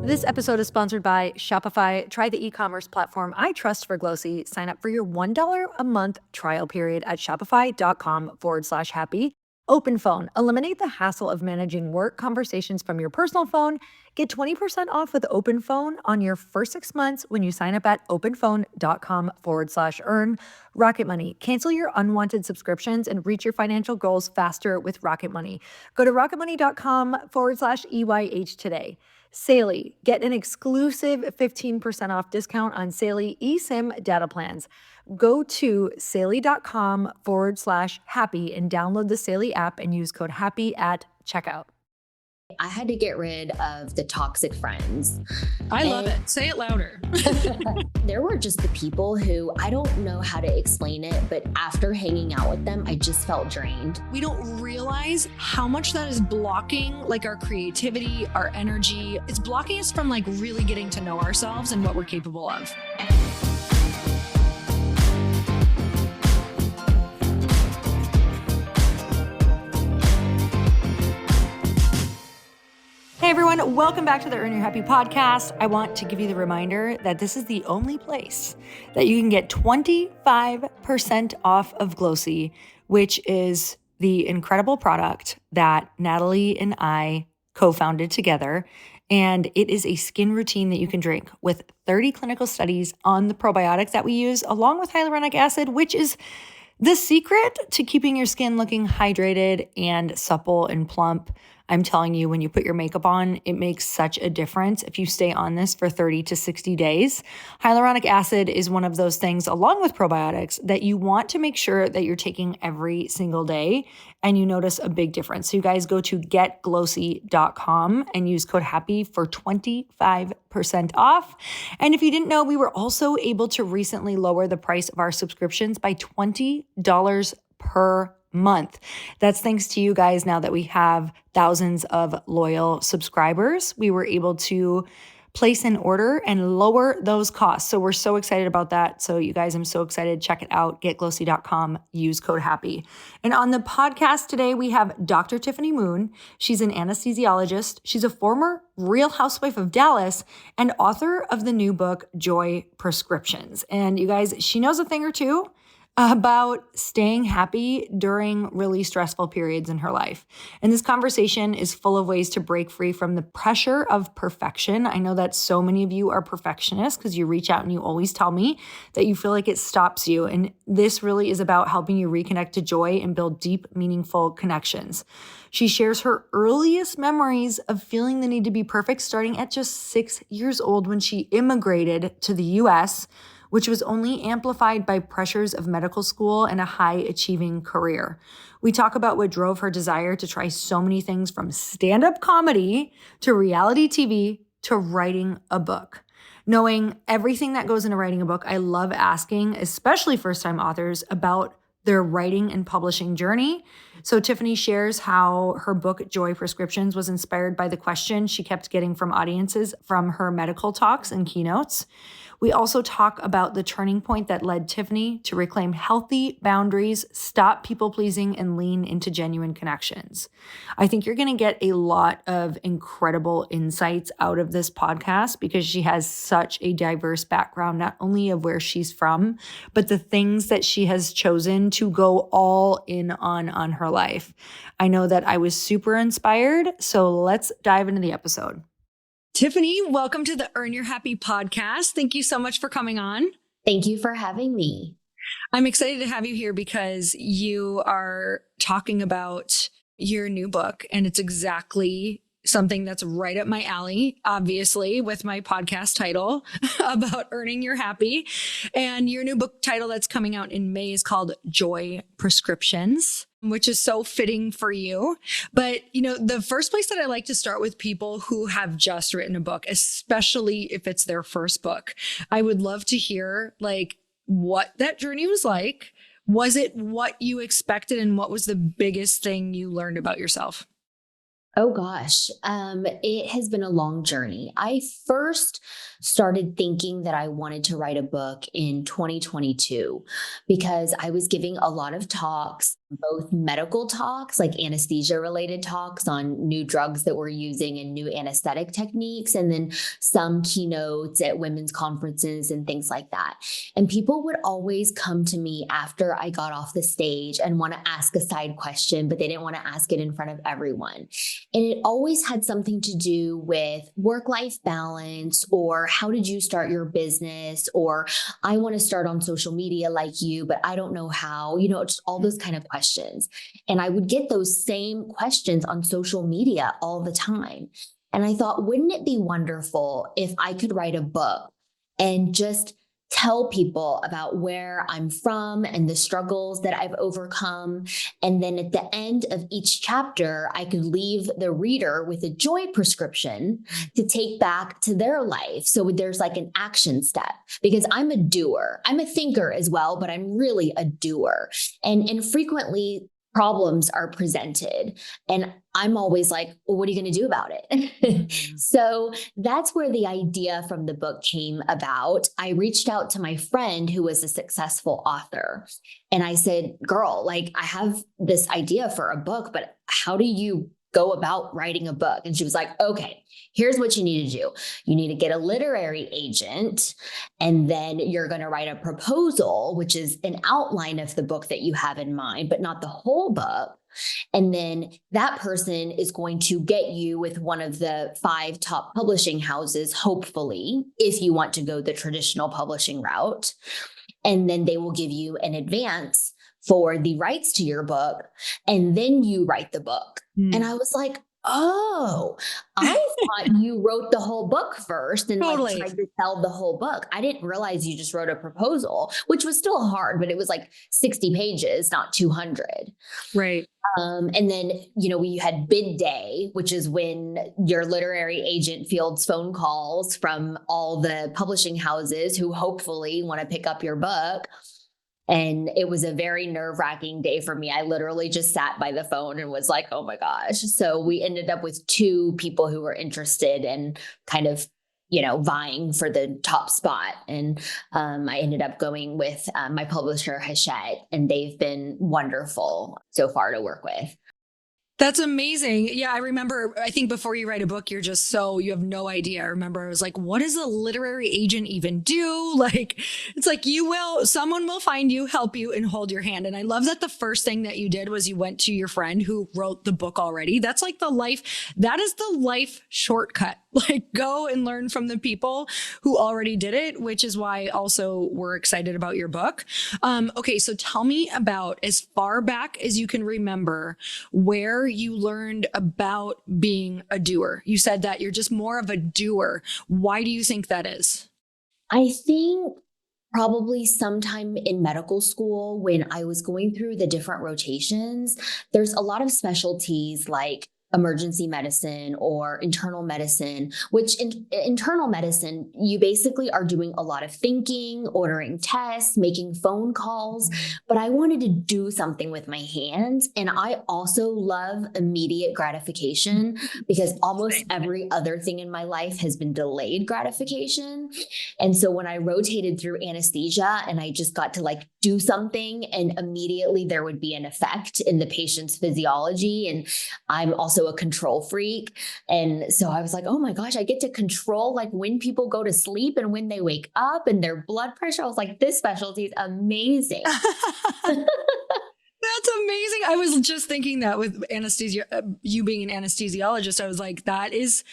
This episode is sponsored by Shopify. Try the e-commerce platform I trust for Glossy. Sign up for your $1 a month trial period at shopify.com/happy. Open phone. Eliminate the hassle of managing work conversations from your personal phone. Get 20% off with Open Phone on your first 6 months when you sign up at openphone.com/earn. Rocket Money. Cancel your unwanted subscriptions and reach your financial goals faster with Rocket Money. Go to rocketmoney.com/EYH today. Saley, get an exclusive 15% off discount on Saley eSIM data plans. Go to saley.com/happy and download the Saley app and use code HAPPY at checkout. I had to get rid of the toxic friends. I love it. Say it louder. There were just the people who, I don't know how to explain it, but after hanging out with them, I just felt drained. We don't realize how much that is blocking like our creativity, our energy. It's blocking us from like really getting to know ourselves and what we're capable of. Hey everyone, welcome back to the Earn Your Happy podcast. I want to give you the reminder that this is the only place that you can get 25% off of Glossy, which is the incredible product that Natalie and I co-founded together. And it is a skin routine that you can drink with 30 clinical studies on the probiotics that we use, along with hyaluronic acid, which is the secret to keeping your skin looking hydrated and supple and plump. I'm telling you, when you put your makeup on, it makes such a difference if you stay on this for 30 to 60 days. Hyaluronic acid is one of those things, along with probiotics, that you want to make sure that you're taking every single day and you notice a big difference. So you guys go to getglossy.com and use code HAPPY for 25% off. And if you didn't know, we were also able to recently lower the price of our subscriptions by $20 per month. That's thanks to you guys. Now that we have thousands of loyal subscribers, we were able to place an order and lower those costs. So we're so excited about that. So you guys, I'm so excited. Check it out. Getglossy.com. Use code HAPPY. And on the podcast today, we have Dr. Tiffany Moon. She's an anesthesiologist. She's a former Real Housewife of Dallas and author of the new book, Joy Prescriptions. And you guys, she knows a thing or two about staying happy during really stressful periods in her life. And this conversation is full of ways to break free from the pressure of perfection. I know that so many of you are perfectionists because you reach out and you always tell me that you feel like it stops you. And this really is about helping you reconnect to joy and build deep, meaningful connections. She shares her earliest memories of feeling the need to be perfect starting at just 6 years old when she immigrated to the US, which was only amplified by pressures of medical school and a high-achieving career. We talk about what drove her desire to try so many things from stand-up comedy to reality TV to writing a book. Knowing everything that goes into writing a book, I love asking, especially first-time authors, about their writing and publishing journey. So Tiffany shares how her book, Joy Prescriptions, was inspired by the question she kept getting from audiences from her medical talks and keynotes. We also talk about the turning point that led Tiffany to reclaim healthy boundaries, stop people-pleasing, and lean into genuine connections. I think you're going to get a lot of incredible insights out of this podcast because she has such a diverse background, not only of where she's from, but the things that she has chosen to go all in on her life. I know that I was super inspired, so let's dive into the episode. Tiffany, welcome to the Earn Your Happy podcast. Thank you so much for coming on. Thank you for having me. I'm excited to have you here because you are talking about your new book, and it's exactly something that's right up my alley, obviously, with my podcast title about earning your happy. And your new book title that's coming out in May is called Joy Prescriptions, which is so fitting for you. But, you know, the first place that I like to start with people who have just written a book, especially if it's their first book, I would love to hear like what that journey was like. Was it what you expected? And what was the biggest thing you learned about yourself? Oh gosh, it has been a long journey. I first started thinking that I wanted to write a book in 2022 because I was giving a lot of talks both medical talks, like anesthesia related talks on new drugs that we're using and new anesthetic techniques, and then some keynotes at women's conferences and things like that. And people would always come to me after I got off the stage and want to ask a side question, but they didn't want to ask it in front of everyone. And it always had something to do with work-life balance, or how did you start your business, or I want to start on social media like you, but I don't know how, just all those kind of questions. And I would get those same questions on social media all the time. And I thought, wouldn't it be wonderful if I could write a book and just tell people about where I'm from and the struggles that I've overcome. And then at the end of each chapter, I could leave the reader with a joy prescription to take back to their life. So there's like an action step, because I'm a doer. I'm a thinker as well, but I'm really a doer. And frequently problems are presented, and I'm always like, well, what are you going to do about it? So that's where the idea from the book came about. I reached out to my friend who was a successful author, and I said, girl, like, I have this idea for a book, but how do you go about writing a book? And she was like, okay, here's what you need to do. You need to get a literary agent, and then you're going to write a proposal, which is an outline of the book that you have in mind, but not the whole book. And then that person is going to get you with one of the 5 top publishing houses, hopefully, if you want to go the traditional publishing route. And then they will give you an advance for the rights to your book, and then you write the book. And I was like, oh, I thought you wrote the whole book first and Totally. like tried to sell the whole book. I didn't realize you just wrote a proposal, which was still hard, but it was like 60 pages, not 200. Right. And then, we had bid day, which is when your literary agent fields phone calls from all the publishing houses who hopefully want to pick up your book. And it was a very nerve-wracking day for me. I literally just sat by the phone and was like, oh my gosh. So we ended up with 2 people who were interested and kind of, vying for the top spot. And I ended up going with my publisher, Hachette, and they've been wonderful so far to work with. That's amazing. Yeah, I remember, I think before you write a book, you have no idea. I remember I was like, what does a literary agent even do? Like, it's like someone will find you, help you, and hold your hand. And I love that the first thing that you did was you went to your friend who wrote the book already. That is the life shortcut. Like, go and learn from the people who already did it, which is why also we're excited about your book. Okay, so tell me about, as far back as you can remember, where you learned about being a doer. You said that you're just more of a doer. Why do you think that is? I think probably sometime in medical school, when I was going through the different rotations, there's a lot of specialties like emergency medicine or internal medicine, which in internal medicine, you basically are doing a lot of thinking, ordering tests, making phone calls. But I wanted to do something with my hands. And I also love immediate gratification, because almost every other thing in my life has been delayed gratification. And so when I rotated through anesthesia and I just got to like do something, and immediately there would be an effect in the patient's physiology. And I'm also a control freak. And so I was like, oh my gosh, I get to control like when people go to sleep and when they wake up and their blood pressure. I was like, this specialty is amazing. That's amazing. I was just thinking that with anesthesia, you being an anesthesiologist, I was like, that is,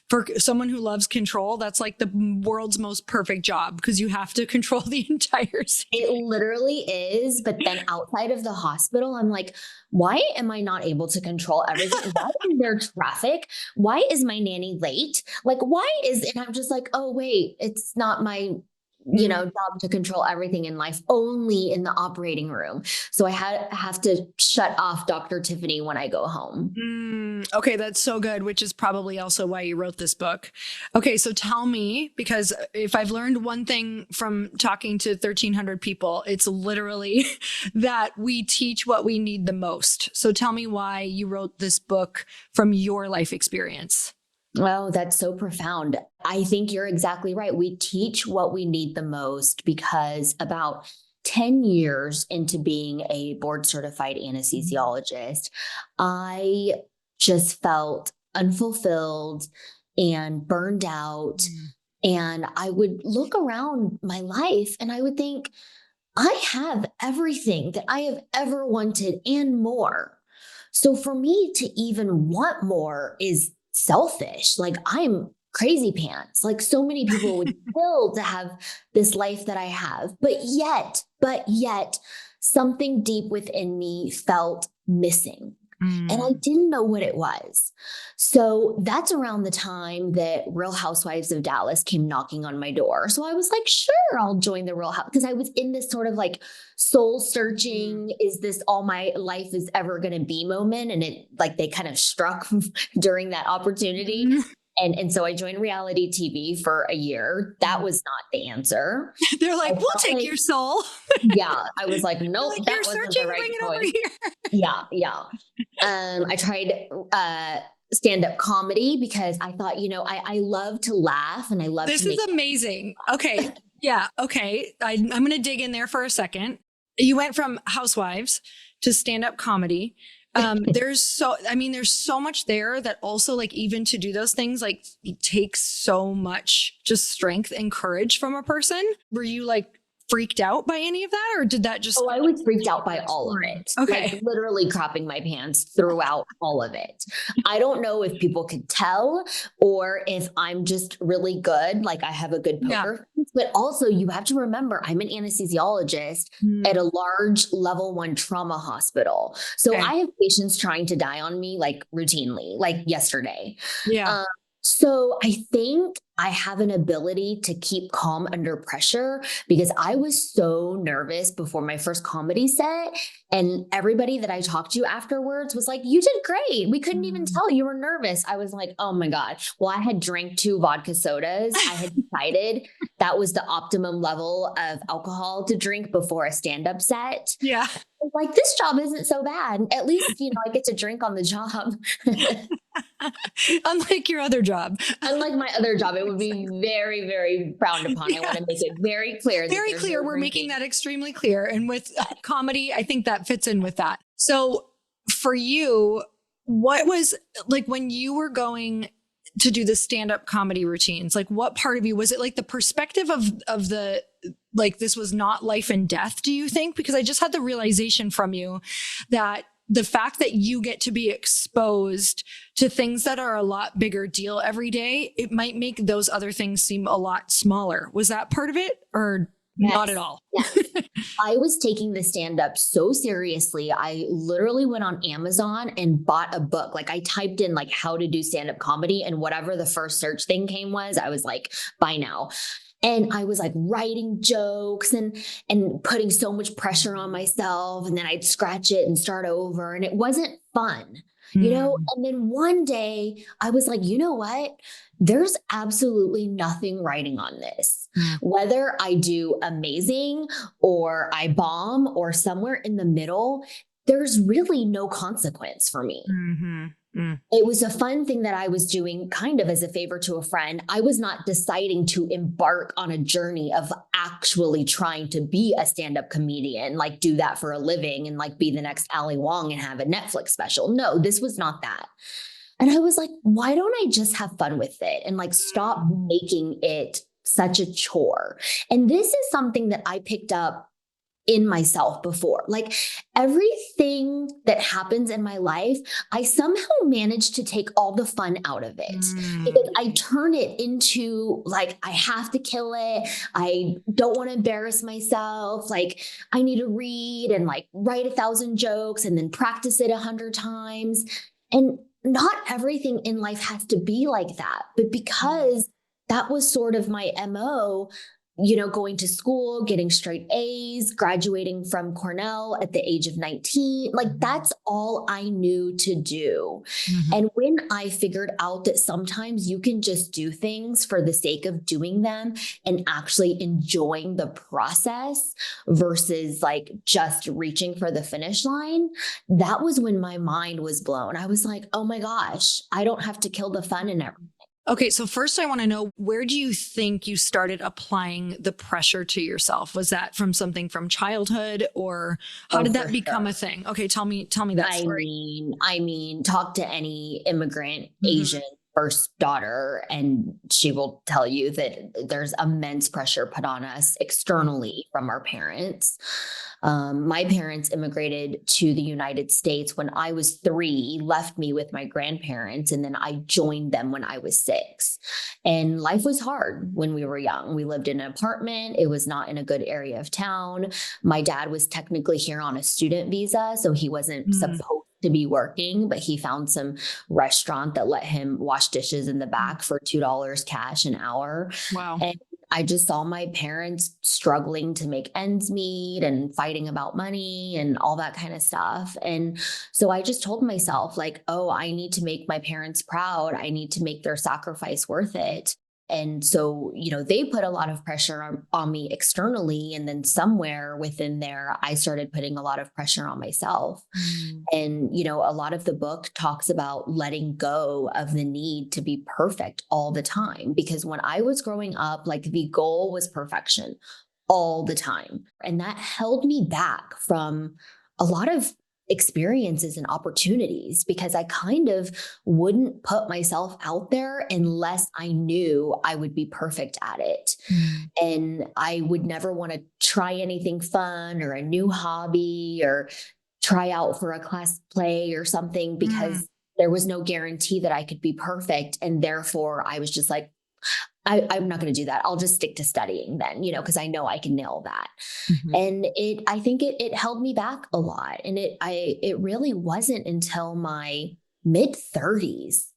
for someone who loves control, that's like the world's most perfect job, because you have to control the entire scene. It literally is. But then outside of the hospital, I'm like, why am I not able to control everything? Why is there traffic? Why is my nanny late? Like, and I'm just like, oh, wait, it's not my job to control everything in life, only in the operating room. So I have to shut off Dr. Tiffany when I go home. Okay, that's so good, which is probably also why you wrote this book. Okay, so tell me, because if I've learned one thing from talking to 1,300 people, it's literally that we teach what we need the most. So tell me why you wrote this book from your life experience. Oh, that's so profound. I think you're exactly right. We teach what we need the most, because about 10 years into being a board certified anesthesiologist, I just felt unfulfilled and burned out. And I would look around my life and I would think, I have everything that I have ever wanted and more. So for me to even want more is selfish. Like I'm crazy pants. Like so many people would kill to have this life that I have. But yet, something deep within me felt missing. And I didn't know what it was. So that's around the time that Real Housewives of Dallas came knocking on my door. So I was like, sure, I'll join the Real House, because I was in this sort of like soul searching, is this all my life is ever going to be moment? And it like they kind of struck during that opportunity. And so I joined reality TV for a year. That was not the answer. They're like, we'll take your soul. Yeah. I was like, nope, like, that you're wasn't searching, the right bring it choice. over here. Yeah. I tried stand-up comedy because I thought, I love to laugh and I love this to is amazing. Okay. Yeah. Okay. I'm going to dig in there for a second. You went from Housewives to stand-up comedy. There's so much there that also like, even to do those things, like it takes so much just strength and courage from a person. Were you like freaked out by any of that, or did that just? Oh, I was freaked out by all of it. Okay. Like literally crapping my pants throughout all of it. I don't know if people could tell or if I'm just really good. Like I have a good poker face, but also you have to remember I'm an anesthesiologist at a large level 1 trauma hospital. So I have patients trying to die on me like routinely, like yesterday. Yeah. So I think I have an ability to keep calm under pressure because I was so nervous before my first comedy set. And everybody that I talked to afterwards was like, you did great. We couldn't even tell you were nervous. I was like, oh my God. Well, I had drank 2 vodka sodas. I had decided that was the optimum level of alcohol to drink before a stand-up set. Yeah. Like, this job isn't so bad. At least, I get to drink on the job. Unlike your other job. Unlike my other job, it would be very, very frowned upon. I want to make it very clear. Very clear. We're making that extremely clear. And with comedy, I think that fits in with that. So for you, what was like when you were going to do the stand-up comedy routines? Like what part of you, was it like the perspective of the, like this was not life and death, do you think? Because I just had the realization from you that the fact that you get to be exposed to things that are a lot bigger deal every day, it might make those other things seem a lot smaller. Was that part of it or not at all? Yes. I was taking the stand-up so seriously. I literally went on Amazon and bought a book. Like I typed in like how to do stand-up comedy, and whatever the first search thing came was, I was like, buy now. And I was like writing jokes and putting so much pressure on myself. And then I'd scratch it and start over. And it wasn't fun, And then one day I was like, you know what? There's absolutely nothing writing on this. Whether I do amazing or I bomb or somewhere in the middle, there's really no consequence for me. It was a fun thing that I was doing kind of as a favor to a friend. I was not deciding to embark on a journey of actually trying to be a stand-up comedian, like do that for a living and like be the next Ali Wong and have a Netflix special. No, this was not that. And I was like, why don't I just have fun with it and like stop making it such a chore? And this is something that I picked up in myself before. Like everything that happens in my life, I somehow managed to take all the fun out of it because I turn it into like, I have to kill it. I don't want to embarrass myself. Like I need to read and like write 1,000 jokes and then practice it 100 times. And not everything in life has to be like that, but because that was sort of my MO, going to school, getting straight A's, graduating from Cornell at the age of 19. Like that's all I knew to do. And when I figured out that sometimes you can just do things for the sake of doing them and actually enjoying the process versus like just reaching for the finish line, that was when my mind was blown. I was like, oh my gosh, I don't have to kill the fun and everything. Okay, so first I want to know, where do you think you started applying the pressure to yourself? Was that from something from childhood, or how Oh, did for that become a sure. thing? Okay, tell me that story. Talk to any immigrant Hmm. Asian first daughter, and she will tell you that there's immense pressure put on us externally from our parents. My parents immigrated to the United States when I was 3, left me with my grandparents, and then I joined them when I was 6. And life was hard when we were young. We lived in an apartment, it was not in a good area of town. My dad was technically here on a student visa, so he wasn't Mm. supposed to be working, but he found some restaurant that let him wash dishes in the back for $2 cash an hour. Wow. And I just saw my parents struggling to make ends meet and fighting about money and all that kind of stuff. And so I just told myself, like, oh, I need to make my parents proud. I need to make their sacrifice worth it. And so, they put a lot of pressure on me externally. And then somewhere within there, I started putting a lot of pressure on myself. Mm. And, a lot of the book talks about letting go of the need to be perfect all the time. Because when I was growing up, like the goal was perfection all the time. And that held me back from a lot of experiences and opportunities because I kind of wouldn't put myself out there unless I knew I would be perfect at it. Mm. And I would never want to try anything fun or a new hobby or try out for a class play or something Mm. because there was no guarantee that I could be perfect. And therefore, I was just like, I'm not going to do that. I'll just stick to studying then, because I know I can nail that. Mhm. And I think it held me back a lot. And it really wasn't until my mid 30s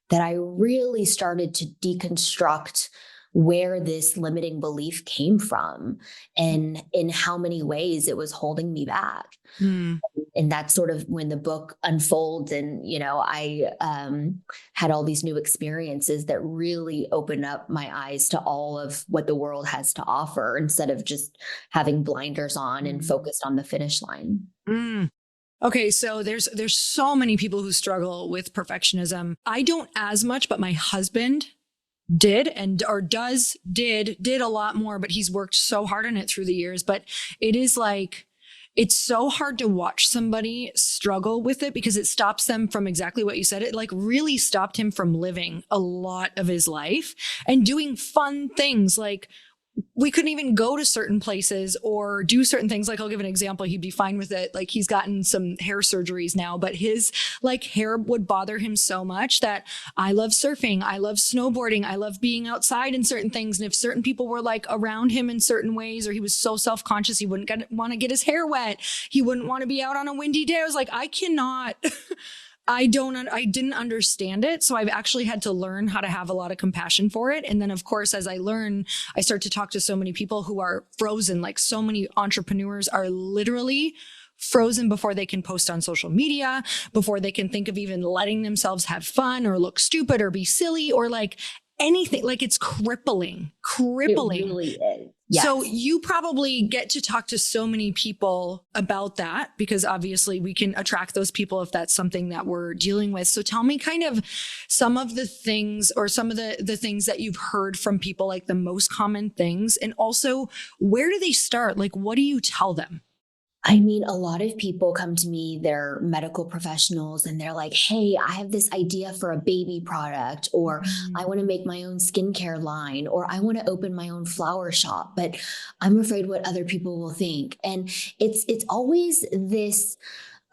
that I really started to deconstruct where this limiting belief came from and in how many ways it was holding me back. Mm. And that's sort of when the book unfolds and I had all these new experiences that really opened up my eyes to all of what the world has to offer instead of just having blinders on and Mm. focused on the finish line. Mm. Okay, so there's so many people who struggle with perfectionism. I don't as much, but my husband did and or does did a lot more, but he's worked so hard on it through the years. But it is like, it's so hard to watch somebody struggle with it because it stops them from exactly what you said. It like really stopped him from living a lot of his life and doing fun things. Like, we couldn't even go to certain places or do certain things. Like, I'll give an example. He'd be fine with it. Like, he's gotten some hair surgeries now, but his like hair would bother him so much that I love surfing. I love snowboarding. I love being outside in certain things. And if certain people were like around him in certain ways, or he was so self-conscious, he wouldn't want to get his hair wet. He wouldn't want to be out on a windy day. I was like, I cannot, I didn't understand it. So I've actually had to learn how to have a lot of compassion for it. And then of course, as I learn, I start to talk to so many people who are frozen. Like, so many entrepreneurs are literally frozen before they can post on social media, before they can think of even letting themselves have fun or look stupid or be silly or like anything. Like, it's crippling. It really is. Yes. So you probably get to talk to so many people about that because obviously we can attract those people if that's something that we're dealing with. So tell me kind of some of the things or some of the things that you've heard from people, like the most common things, and also where do they start? Like, what do you tell them? I mean, a lot of people come to me, they're medical professionals, and they're like, hey, I have this idea for a baby product, or I want to make my own skincare line, or I want to open my own flower shop, but I'm afraid what other people will think. And it's always this,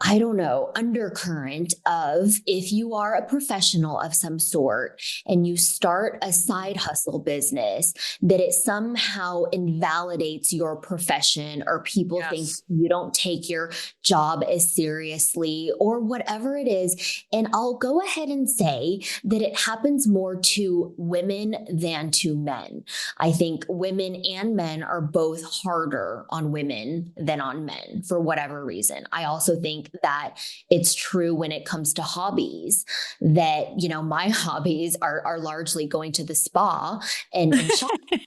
I don't know, undercurrent of if you are a professional of some sort and you start a side hustle business, that it somehow invalidates your profession or people think Yes. you don't take your job as seriously or whatever it is. And I'll go ahead and say that it happens more to women than to men. I think women and men are both harder on women than on men for whatever reason. I also think that it's true when it comes to hobbies that, my hobbies are largely going to the spa and shopping.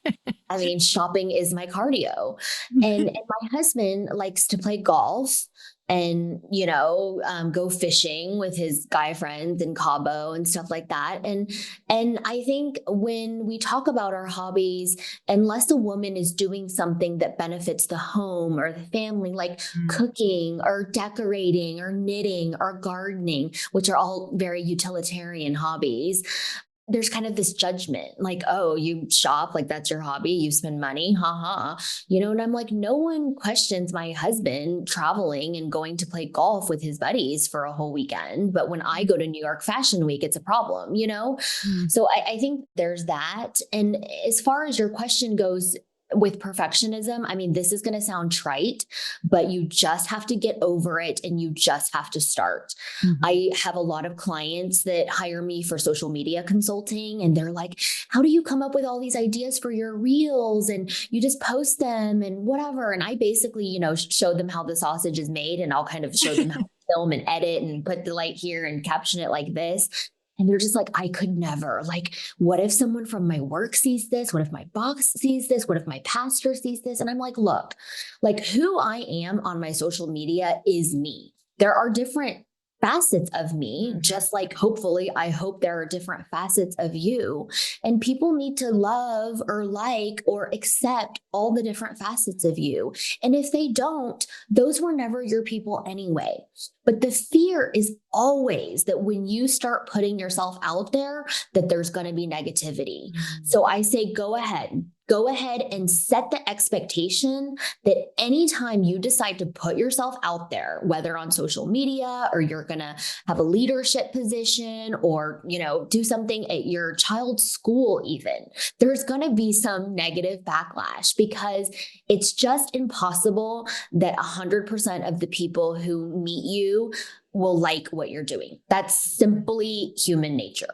I mean, shopping is my cardio. And my husband likes to play golf. and, go fishing with his guy friends in Cabo and stuff like that. And I think when we talk about our hobbies, unless a woman is doing something that benefits the home or the family, like cooking or decorating or knitting or gardening, which are all very utilitarian hobbies, there's kind of this judgment like, oh, you shop, like that's your hobby, you spend money, haha. And I'm like, no one questions my husband traveling and going to play golf with his buddies for a whole weekend. But when I go to New York Fashion Week, it's a problem. So I think there's that. And as far as your question goes, with perfectionism, I mean, this is going to sound trite, but you just have to get over it and you just have to start. I have a lot of clients that hire me for social media consulting, and they're like, how do you come up with all these ideas for your reels? And you just post them and whatever. And I basically, show them how the sausage is made, and I'll kind of show them how to film and edit and put the light here and caption it like this. And they're just like, I could never. Like, what if someone from my work sees this? What if my boss sees this? What if my pastor sees this? And I'm like, look, like who I am on my social media is me. There are different facets of me, just like hopefully, I hope there are different facets of you. And people need to love or like or accept all the different facets of you. And if they don't, those were never your people anyway. But the fear is always that when you start putting yourself out there, that there's going to be negativity. So I say, go ahead and set the expectation that anytime you decide to put yourself out there, whether on social media or you're going to have a leadership position or, do something at your child's school, even, there's going to be some negative backlash because it's just impossible that 100% of the people who meet you will like what you're doing. That's simply human nature.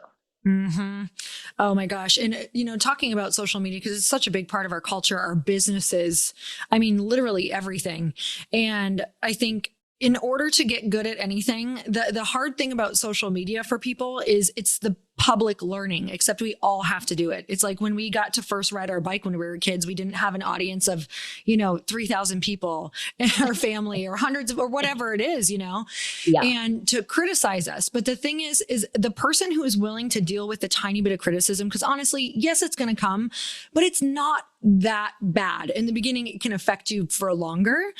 Oh my gosh. And, talking about social media, because it's such a big part of our culture, our businesses, I mean, literally everything. And I think in order to get good at anything, the hard thing about social media for people is it's the public learning, except we all have to do it. It's like when we got to first ride our bike when we were kids, we didn't have an audience of, 3,000 people in our family or hundreds of, or whatever it is, and to criticize us. But the thing is the person who is willing to deal with the tiny bit of criticism, because honestly, yes, it's going to come, but it's not that bad. In the beginning, it can affect you for longer,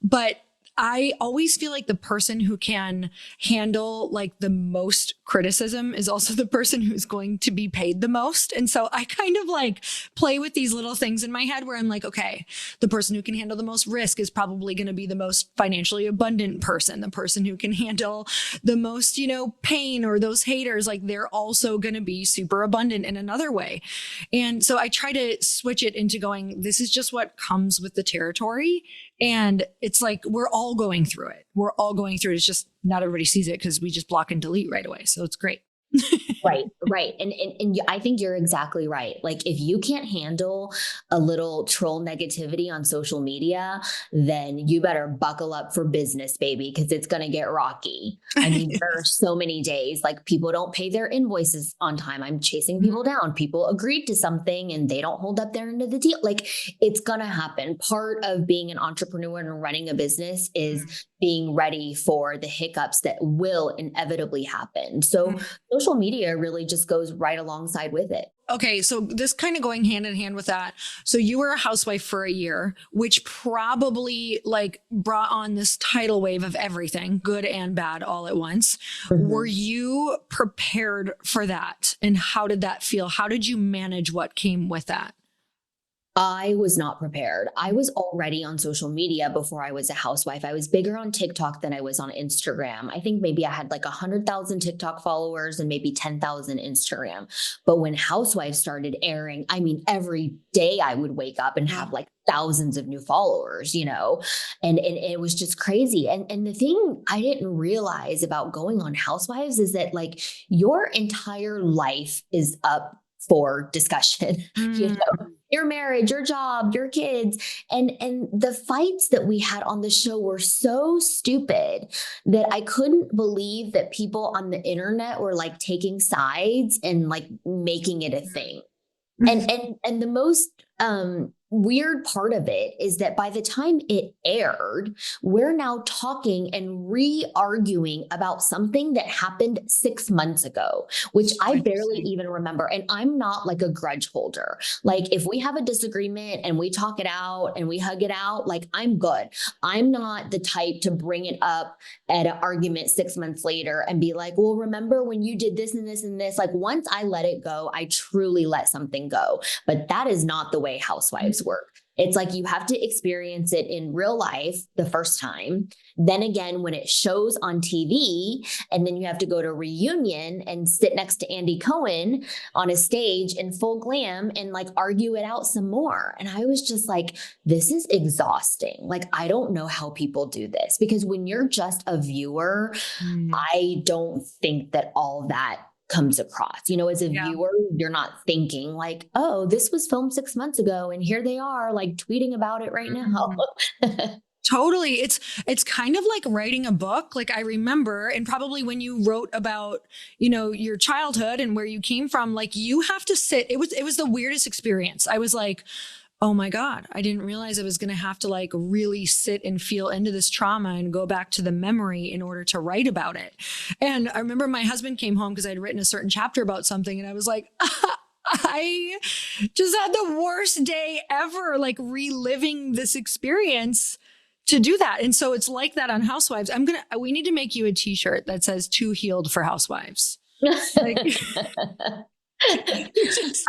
but I always feel like the person who can handle like the most criticism is also the person who's going to be paid the most. And so I kind of like play with these little things in my head where I'm like, okay, the person who can handle the most risk is probably going to be the most financially abundant person. The person who can handle the most, pain or those haters, like they're also going to be super abundant in another way. And so I try to switch it into going, this is just what comes with the territory. And it's like, we're all going through it. We're all going through it. It's just not everybody sees it because we just block and delete right away. So it's great. Right. And I think you're exactly right. Like if you can't handle a little troll negativity on social media, then you better buckle up for business, baby, because it's going to get rocky. I mean, there are so many days like people don't pay their invoices on time. I'm chasing people down. People agreed to something and they don't hold up their end of the deal. Like it's going to happen. Part of being an entrepreneur and running a business is being ready for the hiccups that will inevitably happen. So social media really just goes right alongside with it. Okay, so this kind of going hand in hand with that. So you were a housewife for a year, which probably like brought on this tidal wave of everything, good and bad, all at once. Were you prepared for that? And how did that feel? How did you manage what came with that? I was not prepared. I was already on social media before I was a housewife. I was bigger on TikTok than I was on Instagram. I think maybe I had like 100,000 TikTok followers and maybe 10,000 Instagram. But when Housewives started airing, I mean, every day I would wake up and have like thousands of new followers, and it was just crazy. And the thing I didn't realize about going on Housewives is that like your entire life is up for discussion, your marriage, your job, your kids. And the fights that we had on the show were so stupid that I couldn't believe that people on the internet were like taking sides and like making it a thing. And the most weird part of it is that by the time it aired, we're now talking and re-arguing about something that happened 6 months ago, which So I barely interesting. even remember. And I'm not like a grudge holder. Like if we have a disagreement and we talk it out and we hug it out, like I'm good. I'm not the type to bring it up at an argument 6 months later and be like, well, remember when you did this and this and this? Like once I let it go, I truly let something go. But that is not the way housewives work. It's like you have to experience it in real life the first time. Then again, when it shows on TV, and then you have to go to a reunion and sit next to Andy Cohen on a stage in full glam and like argue it out some more. And I was just like, this is exhausting. Like, I don't know how people do this because when you're just a viewer, I don't think that all that comes across. You know, as a Yeah. viewer, you're not thinking like, oh, this was filmed 6 months ago and here they are like tweeting about it right now. Totally. It's kind of like writing a book. Like I remember, and probably when you wrote about, your childhood and where you came from, like you have to sit. It was the weirdest experience. I was like, oh my God, I didn't realize I was going to have to like really sit and feel into this trauma and go back to the memory in order to write about it. And I remember my husband came home because I'd written a certain chapter about something and I was like, I just had the worst day ever, like reliving this experience to do that. And so it's like that on Housewives. We need to make you a t-shirt that says "Too Healed for Housewives." Like, just,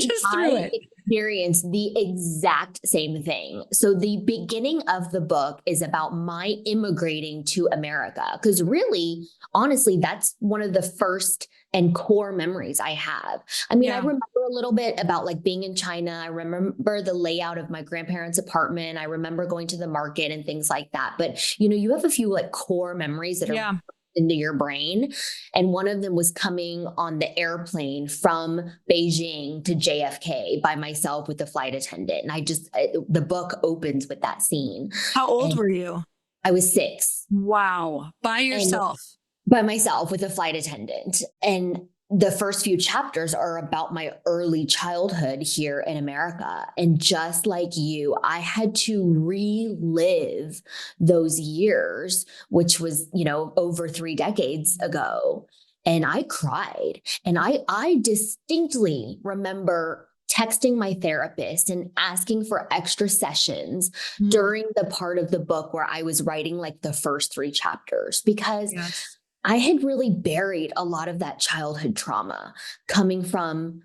just threw I it. experienced the exact same thing. So the beginning of the book is about my immigrating to America. Because really, honestly, that's one of the first and core memories I have. I mean, I Yeah. remember a little bit about like being in China. I remember the layout of my grandparents' apartment. I remember going to the market and things like that. But, you have a few like core memories that are Yeah. into your brain. And one of them was coming on the airplane from Beijing to JFK by myself with the flight attendant. And the book opens with that scene. How old And were you? I was 6. Wow. By And yourself. by myself with a flight attendant. And the first few chapters are about my early childhood here in America. And just like you, I had to relive those years, which was, over 3 decades ago. And I cried. And I distinctly remember texting my therapist and asking for extra sessions during the part of the book where I was writing like the first 3 chapters because Yes. I had really buried a lot of that childhood trauma coming from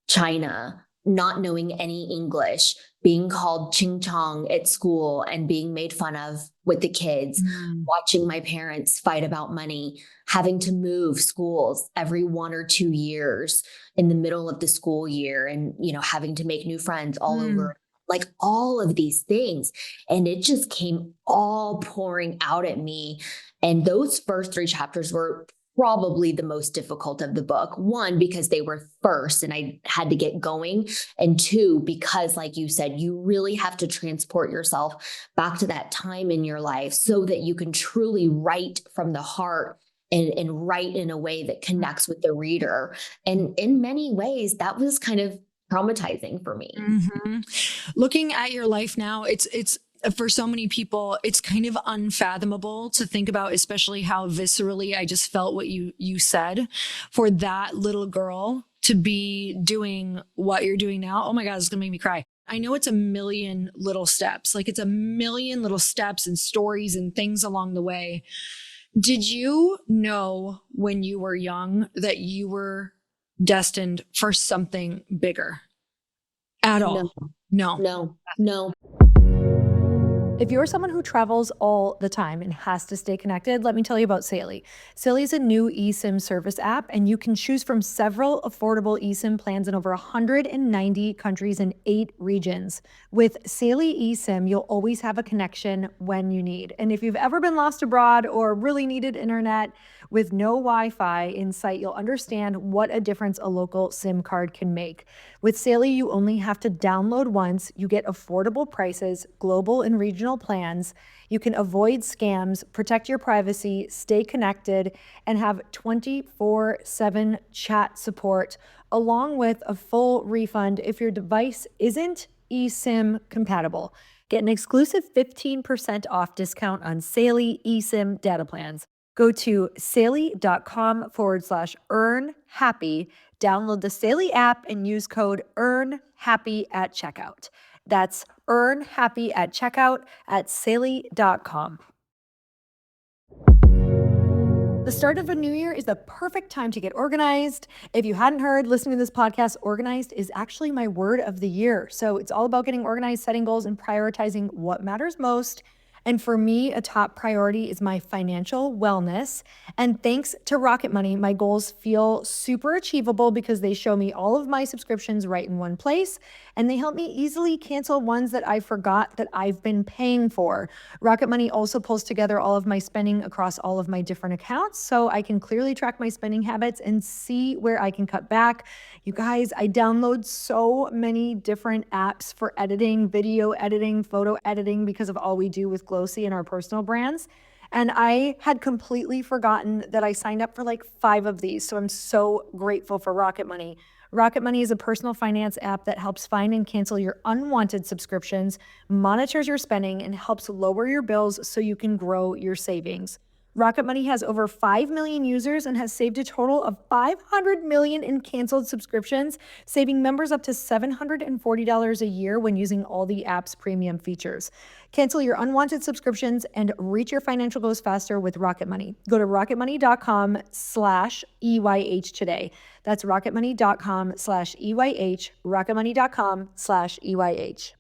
China, not knowing any English, being called Ching Chong at school and being made fun of with the kids, watching my parents fight about money, having to move schools every 1 or 2 years in the middle of the school year and, having to make new friends all over. Like all of these things. And it just came all pouring out at me. And those first 3 chapters were probably the most difficult of the book. 1, because they were first and I had to get going. And 2, because like you said, you really have to transport yourself back to that time in your life so that you can truly write from the heart and write in a way that connects with the reader. And in many ways, that was kind of traumatizing for me. Looking at your life now, it's for so many people, it's kind of unfathomable to think about, especially how viscerally I just felt what you said. For that little girl to be doing what you're doing now, oh my God, it's gonna make me cry. I know it's a million little steps, like it's a million little steps and stories and things along the way. Did you know when you were young that you were destined for something bigger at all? No. No. If you're someone who travels all the time and has to stay connected, let me tell you about Saley. Saley is a new eSIM service app, and you can choose from several affordable eSIM plans in over 190 countries and 8 regions. With Saley eSIM, you'll always have a connection when you need. And if you've ever been lost abroad or really needed internet with no Wi-Fi in sight, you'll understand what a difference a local SIM card can make. With Saley, you only have to download once. You get affordable prices, global and regional plans. You can avoid scams, protect your privacy, stay connected, and have 24/7 chat support along with a full refund if your device isn't eSIM compatible. Get an exclusive 15% off discount on Saley eSIM data plans. Go to saley.com/earn happy. Download the Saley app and use code earn happy at checkout. That's earn happy at checkout at saley.com. The start of a new year is the perfect time to get organized. If you hadn't heard, listening to this podcast, organized is actually my word of the year. So it's all about getting organized, setting goals, and prioritizing what matters most. And for me, a top priority is my financial wellness. And thanks to Rocket Money, my goals feel super achievable because they show me all of my subscriptions right in one place. And they help me easily cancel ones that I forgot that I've been paying for. Rocket Money also pulls together all of my spending across all of my different accounts so I can clearly track my spending habits and see where I can cut back. You guys, I download so many different apps for editing, video editing, photo editing because of all we do with Glossy and our personal brands. And I had completely forgotten that I signed up for like 5 of these. So I'm so grateful for Rocket Money. Rocket Money is a personal finance app that helps find and cancel your unwanted subscriptions, monitors your spending, and helps lower your bills so you can grow your savings. Rocket Money has over 5 million users and has saved a total of $500 million in canceled subscriptions, saving members up to $740 a year when using all the app's premium features. Cancel your unwanted subscriptions and reach your financial goals faster with Rocket Money. Go to rocketmoney.com/EYH today. That's rocketmoney.com/EYH, rocketmoney.com/EYH.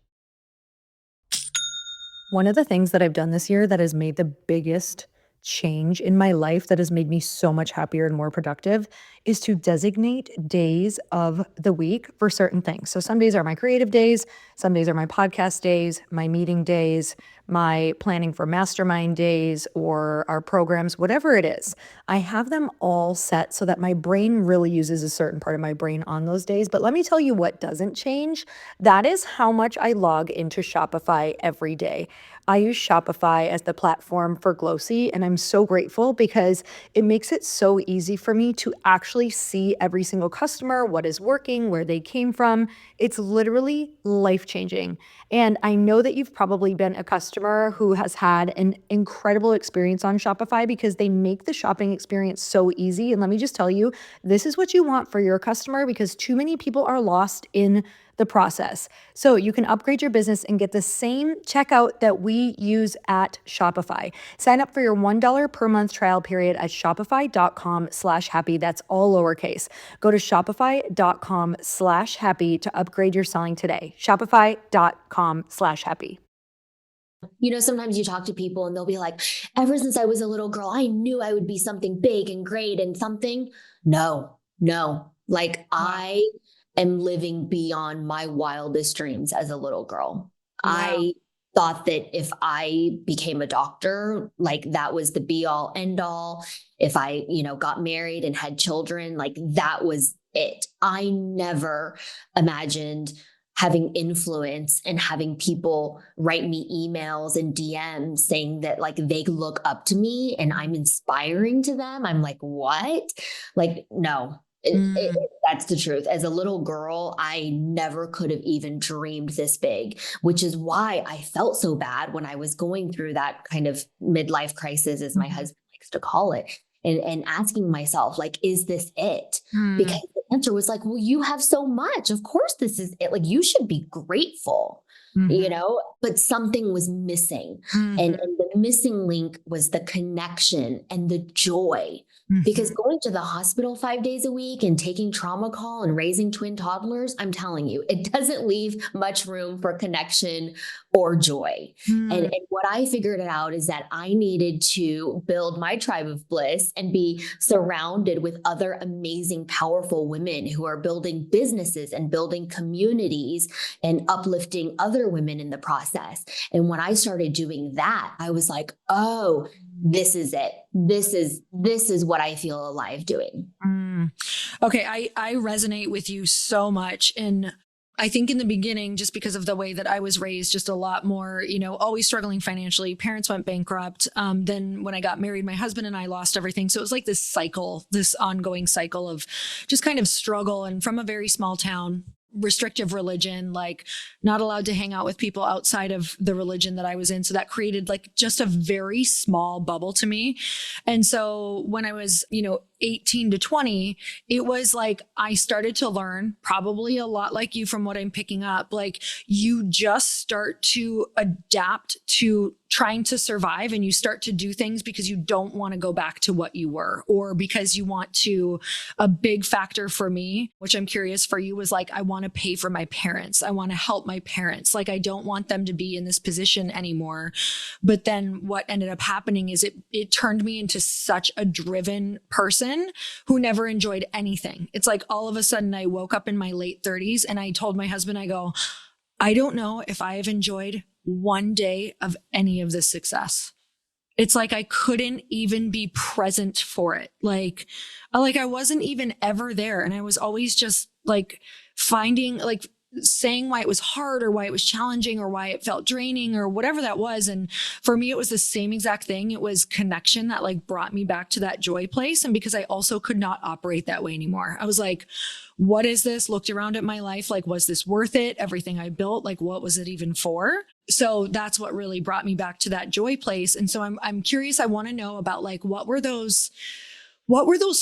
One of the things that I've done this year that has made the biggest change in my life, that has made me so much happier and more productive, is to designate days of the week for certain things. So some days are my creative days, some days are my podcast days, my meeting days, my planning for mastermind days, or our programs, whatever it is. I have them all set so that my brain really uses a certain part of my brain on those days. But let me tell you what doesn't change. That is how much I log into Shopify every day. I use Shopify as the platform for Glossy, and I'm so grateful because it makes it so easy for me to actually see every single customer, what is working, where they came from. It's literally life-changing. And I know that you've probably been a customer who has had an incredible experience on Shopify because they make the shopping experience so easy. And let me just tell you, this is what you want for your customer because too many people are lost in the process. So you can upgrade your business and get the same checkout that we use at Shopify. Sign up for your $1 per month trial period at shopify.com/happy. That's all lowercase. Go to shopify.com/happy to upgrade your selling today. Shopify.com/happy. You know, sometimes you talk to people and they'll be like, ever since I was a little girl, I knew I would be something big and great and something. No. Like I am living beyond my wildest dreams as a little girl. Wow. I thought that if I became a doctor, like that was the be all end all. If I, got married and had children, like that was it. I never imagined having influence and having people write me emails and DMs saying that like they look up to me and I'm inspiring to them. I'm like, what? Like, no. That's the truth. As a little girl, I never could have even dreamed this big, which is why I felt so bad when I was going through that kind of midlife crisis, as my husband likes to call it, and asking myself, like, is this it? Because the answer was like, well, you have so much. Of course, this is it. Like, you should be grateful. But something was missing. And the missing link was the connection and the joy. Because going to the hospital 5 days a week and taking trauma call and raising twin toddlers, I'm telling you, it doesn't leave much room for connection or joy. And what I figured out is that I needed to build my tribe of bliss and be surrounded with other amazing, powerful women who are building businesses and building communities and uplifting other women in the process. And when I started doing that, I was like, oh, this is it. This is what I feel alive doing. Okay. I resonate with you so much. And I think in the beginning, just because of the way that I was raised, just a lot more, always struggling financially. Parents went bankrupt. Then when I got married, my husband and I lost everything. So it was like this cycle, this ongoing cycle of just kind of struggle. And from a very small town, restrictive religion, like not allowed to hang out with people outside of the religion that I was in. So that created like just a very small bubble to me. And so when I was, 18 to 20, it was like I started to learn, probably a lot like you from what I'm picking up, like you just start to adapt to trying to survive, and you start to do things because you don't want to go back to what you were, or because you want to. A big factor for me, which I'm curious for you, was like, I want to pay for my parents. I want to help my parents. Like, I don't want them to be in this position anymore. But then what ended up happening is it turned me into such a driven person who never enjoyed anything. It's like all of a sudden I woke up in my late 30s and I told my husband, I go, I don't know if I have enjoyed one day of any of this success. It's like I couldn't even be present for it. Like I wasn't even ever there. And I was always just like finding, like saying why it was hard or why it was challenging or why it felt draining or whatever that was. And for me, it was the same exact thing. It was connection that like brought me back to that joy place. And because I also could not operate that way anymore, I was like, what is this? Looked around at my life. Like, was this worth it? Everything I built, like, what was it even for? So that's what really brought me back to that joy place. And so I'm curious. I want to know about like, what were those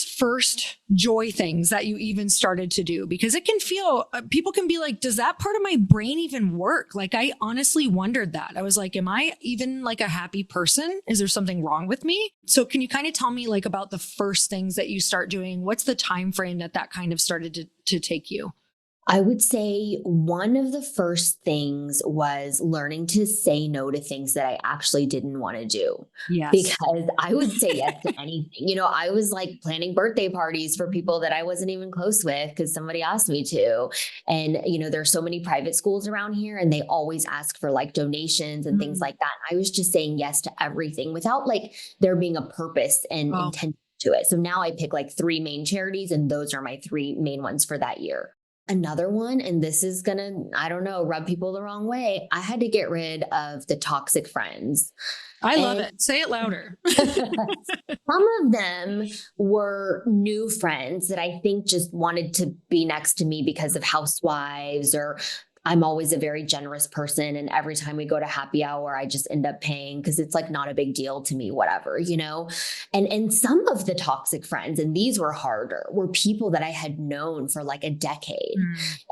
first joy things that you even started to do? Because it can feel, people can be like, does that part of my brain even work? Like, I honestly wondered that. I was like, am I even like a happy person? Is there something wrong with me? So can you kind of tell me like about the first things that you start doing? What's the time frame that kind of started to take you? I would say one of the first things was learning to say no to things that I actually didn't want to do. Yes. Because I would say yes to anything. I was like planning birthday parties for people that I wasn't even close with because somebody asked me to. And, there's so many private schools around here and they always ask for like donations and things like that. I was just saying yes to everything without like there being a purpose and intent to it. So now I pick like 3 main charities and those are my 3 main ones for that year. Another one, and this is gonna, I don't know, rub people the wrong way. I had to get rid of the toxic friends. I love it. Say it louder. Some of them were new friends that I think just wanted to be next to me because of Housewives, or I'm always a very generous person. And every time we go to happy hour, I just end up paying because it's like not a big deal to me, whatever, And some of the toxic friends, and these were harder, were people that I had known for like a decade.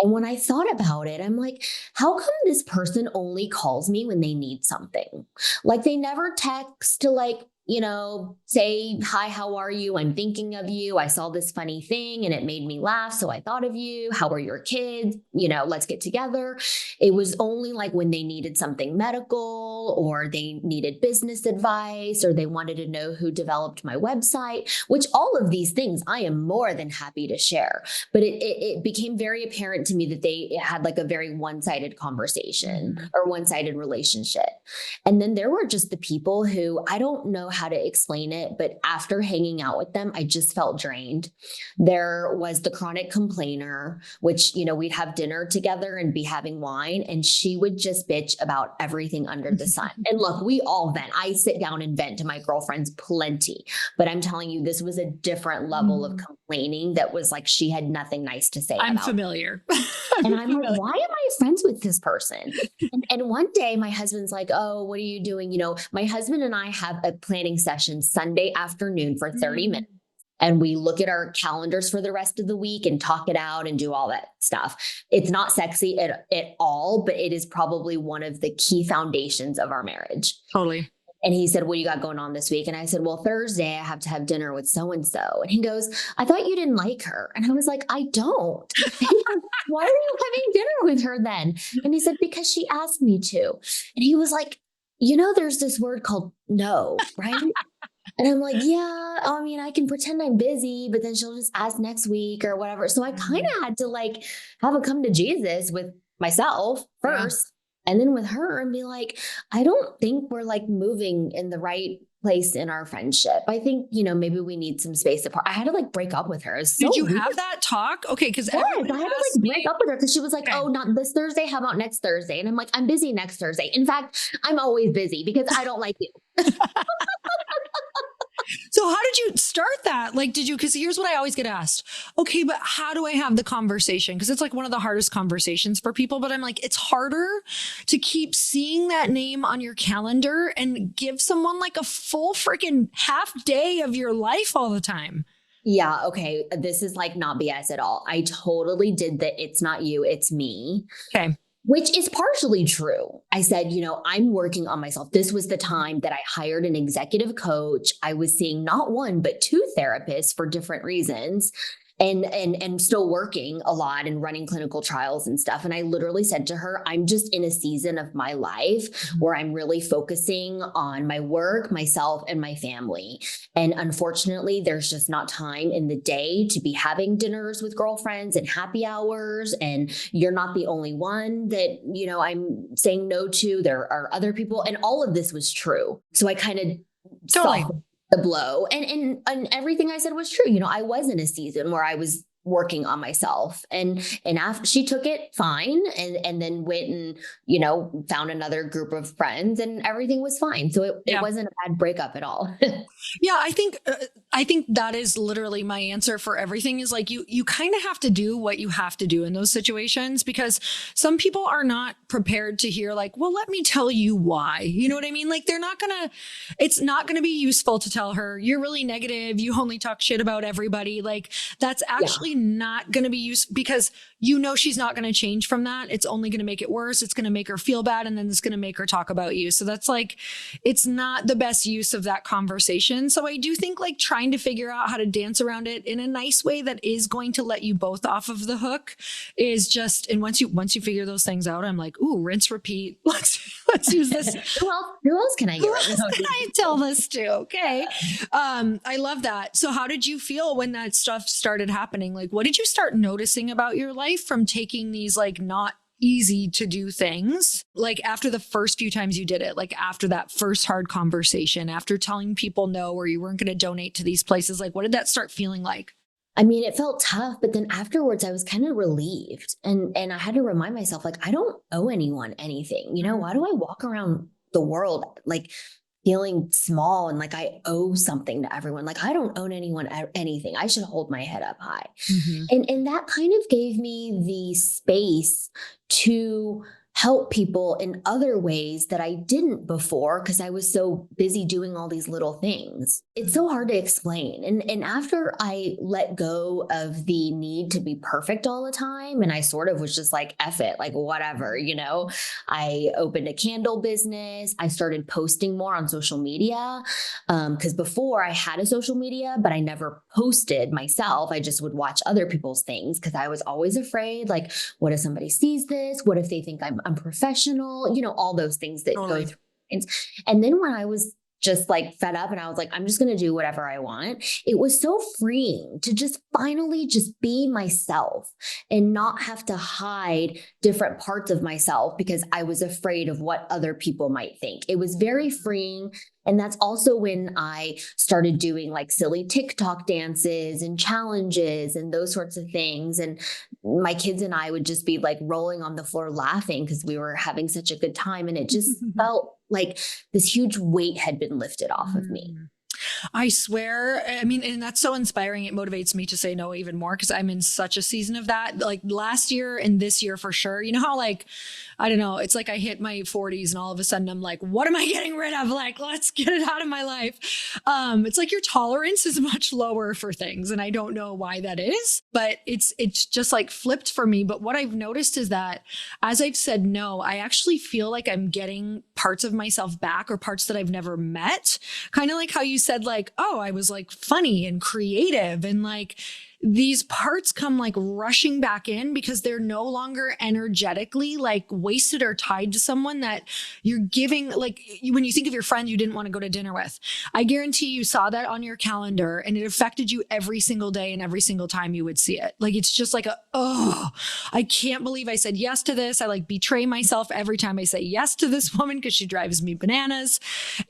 And when I thought about it, I'm like, how come this person only calls me when they need something? Like they never text to like, say, hi, how are you? I'm thinking of you. I saw this funny thing and it made me laugh. So I thought of you. How are your kids? Let's get together. It was only like when they needed something medical or they needed business advice or they wanted to know who developed my website, which all of these things I am more than happy to share. But it became very apparent to me that they had like a very one-sided conversation or one-sided relationship. And then there were just the people who I don't know how to explain it, but after hanging out with them, I just felt drained. There was the chronic complainer, which, we'd have dinner together and be having wine, and she would just bitch about everything under the sun. And look, we all vent. I sit down and vent to my girlfriends plenty, but I'm telling you, this was a different level of complaining that was like, she had nothing nice to say. I'm familiar. And I'm like, why am I friends with this person? And one day my husband's like, oh, what are you doing? My husband and I have a planning session Sunday afternoon for 30 minutes. And we look at our calendars for the rest of the week and talk it out and do all that stuff. It's not sexy at all, but it is probably one of the key foundations of our marriage. Totally. And he said, what do you got going on this week? And I said, well, Thursday I have to have dinner with so-and-so. And he goes, I thought you didn't like her. And I was like, I don't. Why are you having dinner with her then? And he said, because she asked me to. And he was like, there's this word called no, right? And I'm like, yeah, I mean, I can pretend I'm busy, but then she'll just ask next week or whatever. So I kind of had to like have a come to Jesus with myself first. And then with her and be like, I don't think we're like moving in the right place in our friendship. I think, maybe we need some space apart. I had to like break up with her. So Did you weird. have that talk? Okay, because Yes, I had to like break up with her because she was like, Okay. oh, not this Thursday. How about next Thursday? And I'm like, I'm busy next Thursday. In fact, I'm always busy because I don't like you. So how did you start that? Like, because here's what I always get asked. Okay, but how do I have the conversation? Because it's like one of the hardest conversations for people, but I'm like, it's harder to keep seeing that name on your calendar and give someone like a full freaking half day of your life all the time. Yeah. Okay. This is like not BS at all. I totally did that. It's not you, it's me. Okay. Which is partially true. I said, I'm working on myself. This was the time that I hired an executive coach. I was seeing not one, but two therapists for different reasons. And still working a lot and running clinical trials and stuff. And I literally said to her, I'm just in a season of my life where I'm really focusing on my work, myself, and my family. And unfortunately, there's just not time in the day to be having dinners with girlfriends and happy hours. And you're not the only one that, I'm saying no to. There are other people. And all of this was true. So I kind of Totally. the blow and everything I said was true. I was in a season where I was working on myself and after she took it fine and then went and, found another group of friends and everything was fine. So it wasn't a bad breakup at all. Yeah, I think that is literally my answer for everything is like you kind of have to do what you have to do in those situations because some people are not prepared to hear like, well, let me tell you why. You know what I mean? Like it's not going to be useful to tell her you're really negative. You only talk shit about everybody. Like that's actually not going to be useful because she's not going to change from that. It's only going to make it worse. It's going to make her feel bad. And then it's going to make her talk about you. So that's like, it's not the best use of that conversation. So I do think like trying to figure out how to dance around it in a nice way that is going to let you both off of the hook is just, and once you figure those things out, I'm like, ooh, rinse, repeat. Let's use this. Who else can I get? Who else can I tell this to? Okay. I love that. So how did you feel when that stuff started happening? Like, what did you start noticing about your life from taking these like not easy to do things? Like after the first few times you did it, like after that first hard conversation, after telling people no, or you weren't going to donate to these places, like what did that start feeling like? I mean, it felt tough, but then afterwards I was kind of relieved and I had to remind myself, like, I don't owe anyone anything. Why do I walk around the world like feeling small and like I owe something to everyone? Like I don't owe anyone anything. I should hold my head up high. Mm-hmm. And that kind of gave me the space to help people in other ways that I didn't before because I was so busy doing all these little things. It's so hard to explain. And after I let go of the need to be perfect all the time, and I sort of was just like, F it, like whatever, I opened a candle business. I started posting more on social media because before I had a social media, but I never posted myself. I just would watch other people's things because I was always afraid, like, what if somebody sees this? What if they think I'm unprofessional? All those things that go through things. And then when I was just like fed up and I was like, I'm just going to do whatever I want. It was so freeing to just finally just be myself and not have to hide different parts of myself because I was afraid of what other people might think. It was very freeing. And that's also when I started doing like silly TikTok dances and challenges and those sorts of things. And my kids and I would just be like rolling on the floor laughing because we were having such a good time. And it just felt like this huge weight had been lifted off of me. I swear. I mean, and that's so inspiring. It motivates me to say no even more because I'm in such a season of that. Like last year and this year for sure. You know how like, I don't know, it's like I hit my 40s and all of a sudden I'm like, what am I getting rid of? Like, let's get it out of my life. It's like your tolerance is much lower for things. And I don't know why that is, but it's just like flipped for me. But what I've noticed is that as I've said no, I actually feel like I'm getting parts of myself back or parts that I've never met. Kind of like how you said like, oh, I was like funny and creative and like, these parts come like rushing back in because they're no longer energetically like wasted or tied to someone that you're giving. Like when you think of your friend you didn't want to go to dinner with, I guarantee you saw that on your calendar and it affected you every single day and every single time you would see it. Like, it's just like I can't believe I said yes to this. I like betray myself every time I say yes to this woman because she drives me bananas.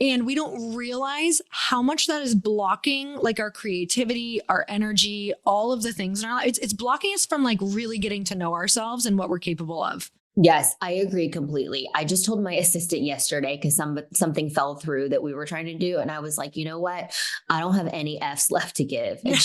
And we don't realize how much that is blocking like our creativity, our energy, all of the things in our life. It's blocking us from like really getting to know ourselves and what we're capable of. Yes, I agree completely. I just told my assistant yesterday because something fell through that we were trying to do. And I was like, you know what? I don't have any F's left to give. And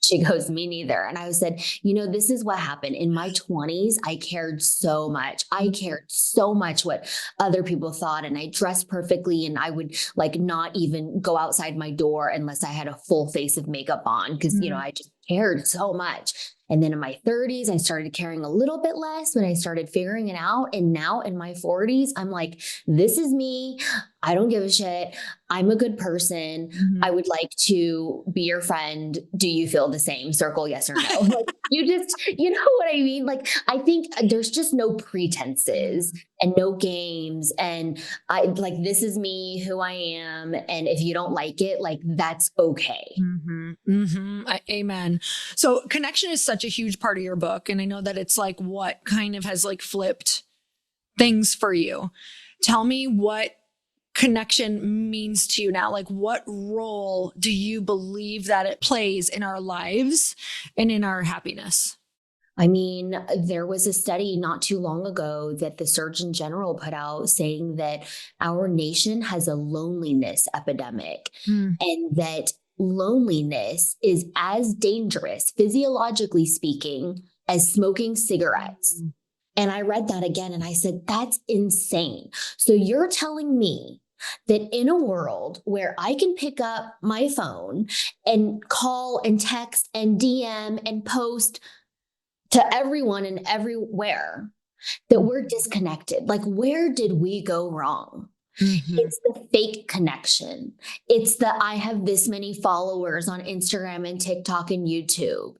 she goes, me neither. And I said, this is what happened. In my 20s, I cared so much. I cared so much what other people thought. And I dressed perfectly. And I would like not even go outside my door unless I had a full face of makeup on because, I just cared so much. And then in my 30s, I started caring a little bit less when I started figuring it out. And now in my 40s, I'm like, this is me. I don't give a shit. I'm a good person. I would like to be your friend. Do you feel the same? Circle yes or no. Like, you know what I mean? Like, I think there's just no pretenses and no games. And I like, this is me, who I am. And if you don't like it, like, that's okay. Amen. So connection is such a huge part of your book. And I know that it's like what kind of has like flipped things for you. Tell me what connection means to you now. Like, what role do you believe that it plays in our lives and in our happiness? I mean, there was a study not too long ago that the Surgeon General put out saying that our nation has a loneliness epidemic and that loneliness is as dangerous, physiologically speaking, as smoking cigarettes. And I read that again and I said, that's insane. So you're telling me that in a world where I can pick up my phone and call and text and DM and post to everyone and everywhere, that we're disconnected? Like, where did we go wrong? It's the fake connection. It's the I have this many followers on Instagram and TikTok and YouTube.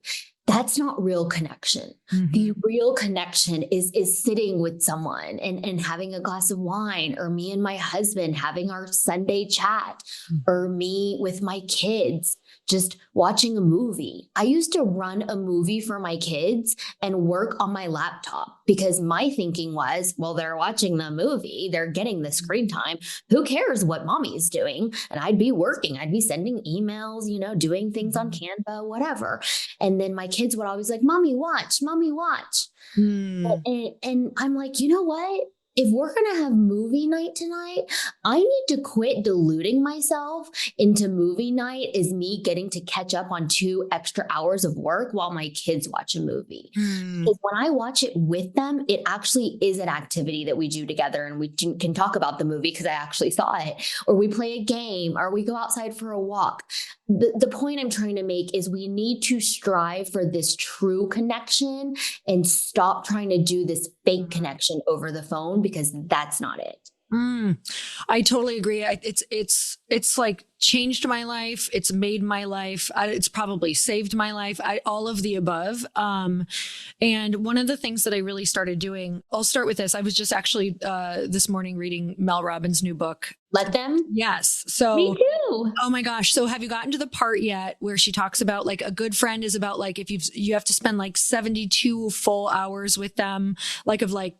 That's not real connection. The real connection is sitting with someone and having a glass of wine, or me and my husband having our Sunday chat, or me with my kids just watching a movie. I used to run a movie for my kids and work on my laptop because my thinking was, well, they're watching the movie, they're getting the screen time. Who cares what mommy is doing? And I'd be working, I'd be sending emails, doing things on Canva, whatever. And then my kids would always like, mommy, watch, mommy, watch. And I'm like, you know what? If we're going to have movie night tonight, I need to quit deluding myself into movie night is me getting to catch up on 2 extra hours of work while my kids watch a movie. Because when I watch it with them, it actually is an activity that we do together, and we can talk about the movie because I actually saw it, or we play a game, or we go outside for a walk. The point I'm trying to make is we need to strive for this true connection and stop trying to do this fake connection over the phone, because that's not it. I totally agree. It's like changed my life. It's made my life. It's probably saved my life. All of the above. And one of the things that I really started doing, I'll start with this. I was just actually this morning reading Mel Robbins' new book. Let them? Yes. So me too. Oh my gosh. So have you gotten to the part yet where she talks about like a good friend is about like, if you have to spend like 72 full hours with them, like of like,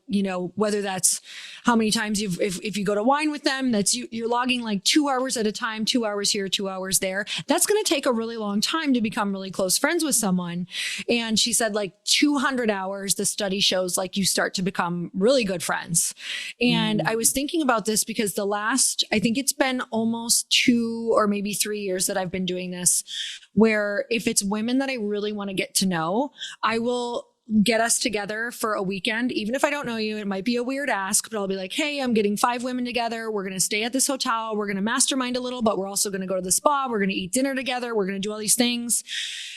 whether that's how many times if you go to wine with them, that's you're logging like 2 hours at a time, 2 hours here, 2 hours there. That's going to take a really long time to become really close friends with someone. And she said like 200 hours, the study shows like you start to become really good friends. And I was thinking about this because I think it's been almost 2 or maybe 3 years that I've been doing this, where if it's women that I really want to get to know, I will get us together for a weekend. Even if I don't know you, it might be a weird ask, but I'll be like, hey, I'm getting 5 women together. We're going to stay at this hotel. We're going to mastermind a little, but we're also going to go to the spa. We're going to eat dinner together. We're going to do all these things.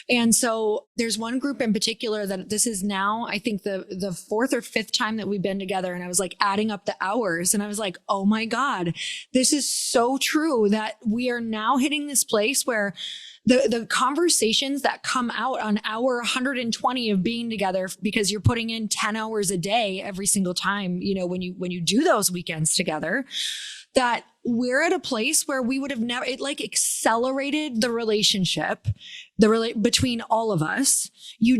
And so there's one group in particular that this is now, I think the 4th or 5th time that we've been together. And I was like adding up the hours and I was like, oh my God, this is so true that we are now hitting this place where the conversations that come out on hour 120 of being together, because you're putting in 10 hours a day every single time, when you do those weekends together, that we're at a place where we would have never, it like accelerated the relationship, between all of us. You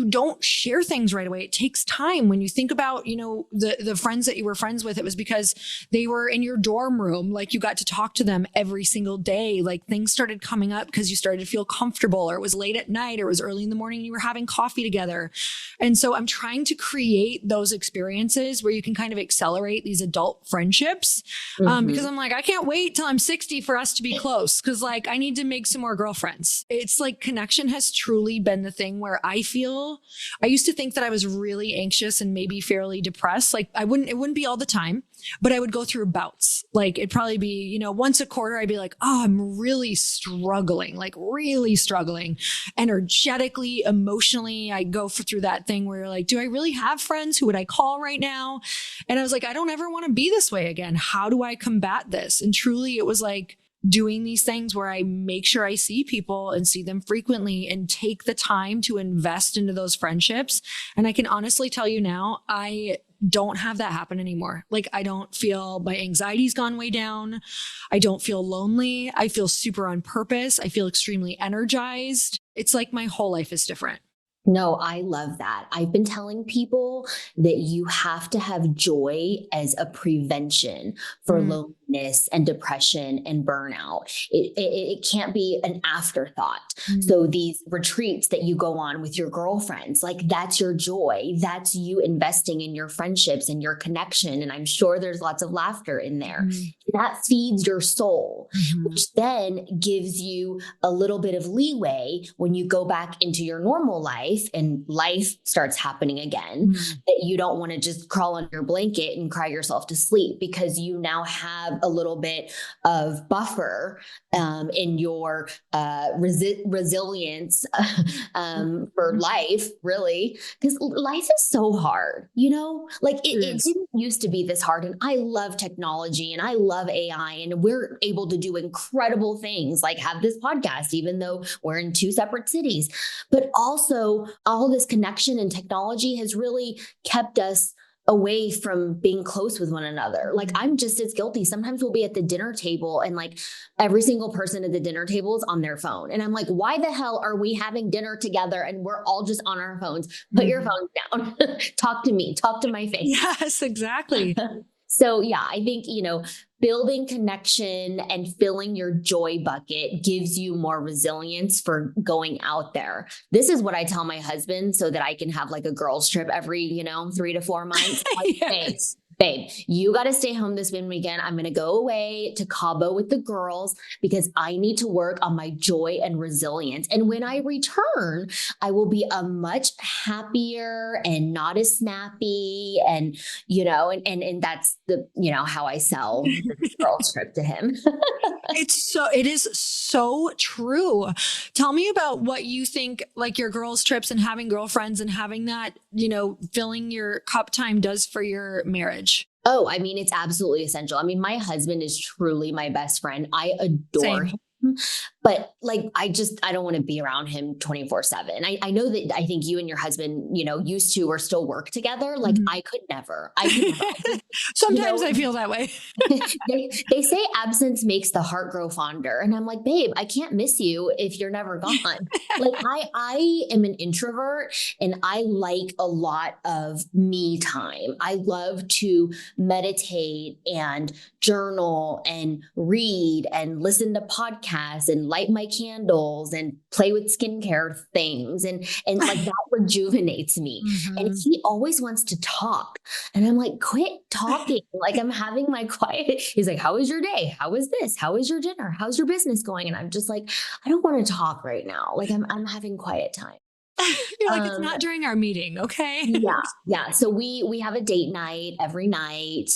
don't share things right away. It takes time. When you think about, the friends that you were friends with, it was because they were in your dorm room. Like you got to talk to them every single day. Like things started coming up because you started to feel comfortable, or it was late at night, or it was early in the morning and you were having coffee together. And so I'm trying to create those experiences where you can kind of accelerate these adult friendships. Because I'm like, I can't wait till I'm 60 for us to be close. Cause like, I need to make some more girlfriends. It's like connection has truly been the thing where I used to think that I was really anxious and maybe fairly depressed. Like it wouldn't be all the time, but I would go through bouts. Like it'd probably be, once a quarter, I'd be like, oh, I'm really struggling, energetically, emotionally. I go through that thing where you're like, do I really have friends? Who would I call right now? And I was like, I don't ever want to be this way again. How do I combat this? And truly it was like doing these things where I make sure I see people and see them frequently and take the time to invest into those friendships. And I can honestly tell you now, I don't have that happen anymore. Like I don't feel, my anxiety's gone way down. I don't feel lonely. I feel super on purpose. I feel extremely energized. It's like my whole life is different. No, I love that. I've been telling people that you have to have joy as a prevention for loneliness and depression and burnout. It can't be an afterthought. So these retreats that you go on with your girlfriends, like that's your joy. That's you investing in your friendships and your connection. And I'm sure there's lots of laughter in there. That feeds your soul, which then gives you a little bit of leeway when you go back into your normal life and life starts happening again, that you don't want to just crawl under your blanket and cry yourself to sleep, because you now have a little bit of buffer in your resilience for life, really, because life is so hard, like it didn't used to be this hard. And I love technology and I love AI, and we're able to do incredible things like have this podcast, even though we're in two separate cities. But also all this connection and technology has really kept us away from being close with one another. Like I'm just as guilty. Sometimes we'll be at the dinner table and like every single person at the dinner table is on their phone. And I'm like, why the hell are we having dinner together and we're all just on our phones? Put your phones down. Talk to me, talk to my face. Yes, exactly. So yeah, I think, building connection and filling your joy bucket gives you more resilience for going out there. This is what I tell my husband so that I can have like a girls trip every, 3 to 4 months. Like, Yes. babe, you got to stay home this weekend. I'm going to go away to Cabo with the girls because I need to work on my joy and resilience. And when I return, I will be a much happier and not as snappy. And, and that's the, how I sell the girls trip to him. It is so true. Tell me about what you think like your girls trips and having girlfriends and having that, filling your cup time does for your marriage. Oh, I mean, it's absolutely essential. I mean, my husband is truly my best friend. I adore him. But like, I don't want to be around him 24/7. I know that I think you and your husband, used to or still work together. Like I could never. Sometimes I feel that way. they say absence makes the heart grow fonder. And I'm like, babe, I can't miss you if you're never gone. Like I am an introvert and I like a lot of me time. I love to meditate and journal and read and listen to podcasts and light my candles and play with skincare things. And like that rejuvenates me. And he always wants to talk. And I'm like, quit talking. Like I'm having my quiet. He's like, how was your day? How was this? How was your dinner? How's your business going? And I'm just like, I don't want to talk right now. Like I'm having quiet time. You're like, it's not during our meeting. Okay. Yeah. So we have a date night every night.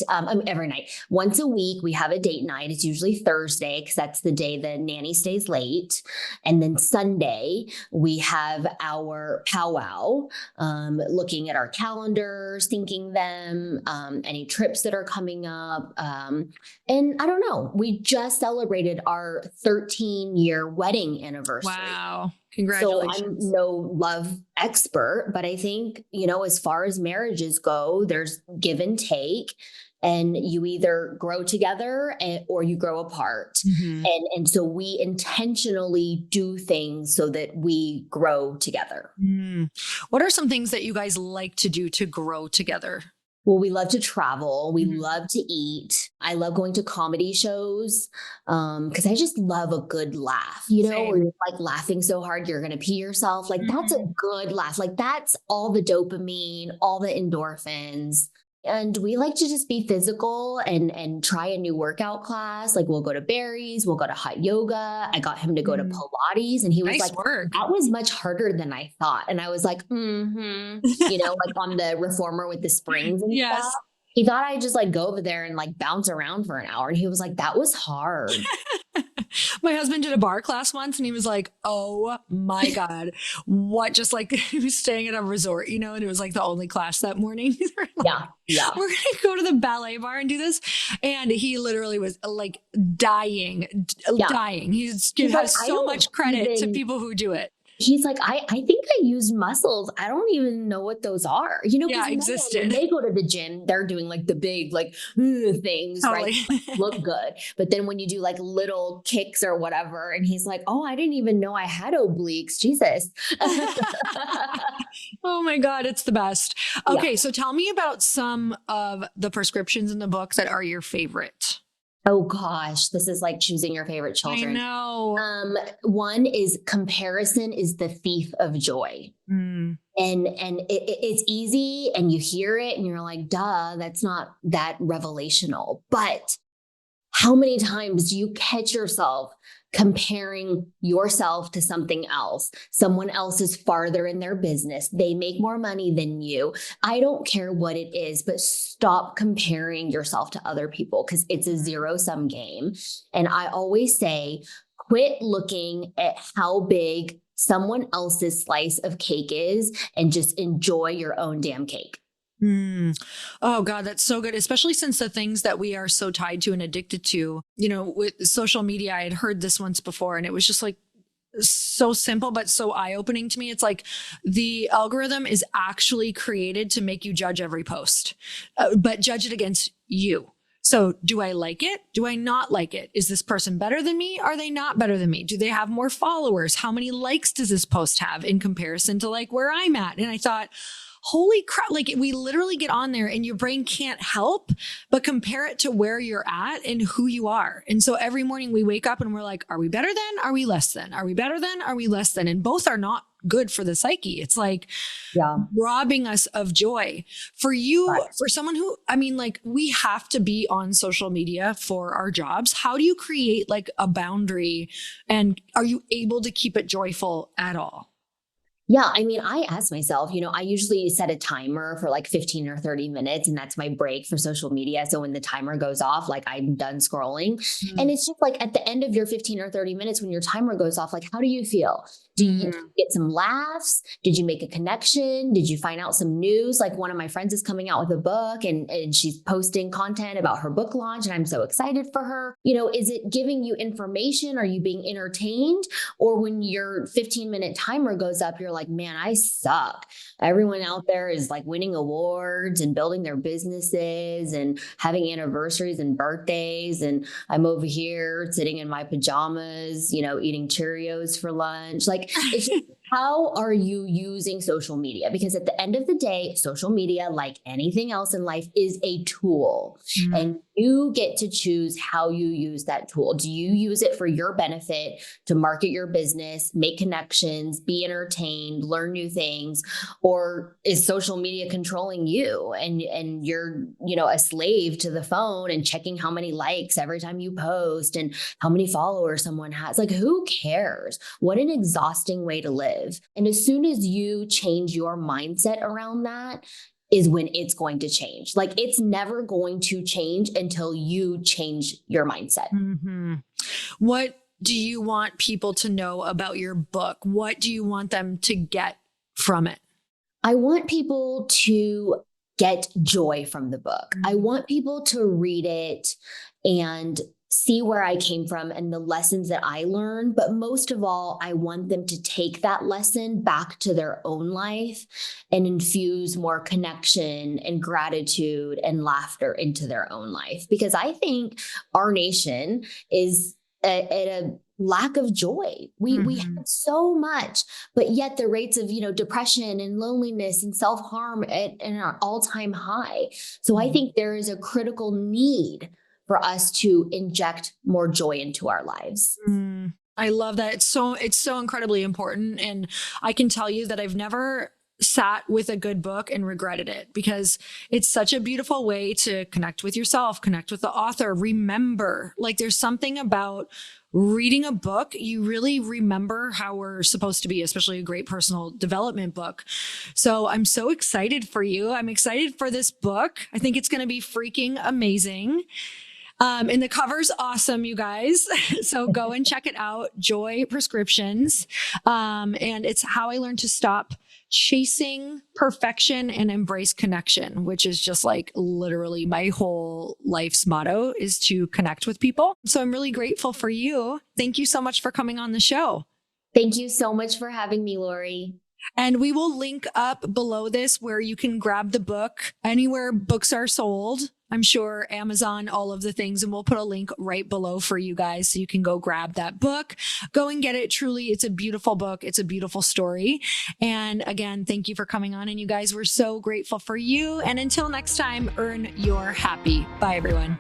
Every night, once a week, we have a date night. It's usually Thursday because that's the day the nanny stays late. And then Sunday, we have our powwow, looking at our calendars, thinking them, any trips that are coming up. And I don't know, we just celebrated our 13-year wedding anniversary. Wow. Congratulations. So I'm no love expert, but I think, as far as marriages go, there's give and take, and you either grow together or you grow apart. Mm-hmm. And so we intentionally do things so that we grow together. What are some things that you guys like to do to grow together? Well, we love to travel. We love to eat. I love going to comedy shows because I just love a good laugh, where you're like laughing so hard, you're going to pee yourself. Like that's a good laugh. Like that's all the dopamine, all the endorphins. And we like to just be physical and try a new workout class. Like we'll go to Barry's, we'll go to hot yoga. I got him to go to Pilates, and he was nice like, work. That was much harder than I thought. And I was like, like on the reformer with the springs and stuff. He thought I'd just like go over there and like bounce around for an hour. And he was like, that was hard. My husband did a bar class once and he was like, oh my God, what? Just like he was staying at a resort, and it was like the only class that morning. Yeah. We're going to go to the ballet bar and do this. And he literally was like dying. He has like, so much credit to people who do it. He's like, I think I used muscles. I don't even know what those are. Existed. When they go to the gym, they're doing like the big, like things, totally. Right? Look good. But then when you do like little kicks or whatever, and he's like, oh, I didn't even know I had obliques. Jesus. Oh my God, it's the best. Okay. So tell me about some of the prescriptions in the book that are your favorite. Oh gosh, this is like choosing your favorite children. I know. One is comparison is the thief of joy. And it's easy and you hear it and you're like, duh, that's not that revelational. But how many times do you catch yourself comparing yourself to something else? Someone else is farther in their business. They make more money than you. I don't care what it is, but stop comparing yourself to other people because it's a zero-sum game. And I always say, quit looking at how big someone else's slice of cake is and just enjoy your own damn cake. Oh God, that's so good. Especially since the things that we are so tied to and addicted to, with social media. I had heard this once before and it was just like so simple, but so eye-opening to me. It's like the algorithm is actually created to make you judge every post, but judge it against you. So do I like it? Do I not like it? Is this person better than me? Are they not better than me? Do they have more followers? How many likes does this post have in comparison to like where I'm at? And I thought, holy crap, like we literally get on there and your brain can't help but compare it to where you're at and who you are. And so every morning we wake up and we're like, are we better than? Are we less than? Are we better than? Are we less than? And both are not good for the psyche. It's like robbing us of joy. For you, for someone who, we have to be on social media for our jobs. How do you create like a boundary, and are you able to keep it joyful at all? Yeah. I ask myself, I usually set a timer for like 15 or 30 minutes, and that's my break for social media. So when the timer goes off, like I'm done scrolling. And it's just like at the end of your 15 or 30 minutes, when your timer goes off, like, how do you feel? Do you get some laughs? Did you make a connection? Did you find out some news? Like one of my friends is coming out with a book and she's posting content about her book launch, and I'm so excited for her. Is it giving you information? Are you being entertained? Or when your 15-minute timer goes up, you're like, man, I suck. Everyone out there is like winning awards and building their businesses and having anniversaries and birthdays. And I'm over here sitting in my pajamas, eating Cheerios for lunch. Like, it's just, how are you using social media? Because at the end of the day, social media, like anything else in life, is a tool. And You get to choose how you use that tool. Do you use it for your benefit to market your business, make connections, be entertained, learn new things? Or is social media controlling you and you're, a slave to the phone and checking how many likes every time you post and how many followers someone has? Like, who cares? What an exhausting way to live. And as soon as you change your mindset around that, is when it's going to change. Like, it's never going to change until you change your mindset. Mm-hmm. What do you want people to know about your book? What do you want them to get from it? I want people to get joy from the book. I want people to read it and see where I came from and the lessons that I learned. But most of all, I want them to take that lesson back to their own life and infuse more connection and gratitude and laughter into their own life. Because I think our nation is at a lack of joy. We have so much, but yet the rates of, depression and loneliness and self-harm at an all-time high. So I think there is a critical need for us to inject more joy into our lives. I love that. It's so incredibly important. And I can tell you that I've never sat with a good book and regretted it, because it's such a beautiful way to connect with yourself, connect with the author. Remember, like, there's something about reading a book, you really remember how we're supposed to be, especially a great personal development book. So I'm so excited for you. I'm excited for this book. I think it's going to be freaking amazing. And the cover's awesome, you guys. So go and check it out. Joy Prescriptions. And it's how I learned to stop chasing perfection and embrace connection, which is just like literally my whole life's motto, is to connect with people. So I'm really grateful for you. Thank you so much for coming on the show. Thank you so much for having me, Lori. And we will link up below this where you can grab the book anywhere books are sold. I'm sure Amazon, all of the things, and we'll put a link right below for you guys so you can go grab that book. Go and get it. Truly, it's a beautiful book. It's a beautiful story. And again, thank you for coming on. And you guys, we're so grateful for you. And until next time, earn your happy. Bye, everyone.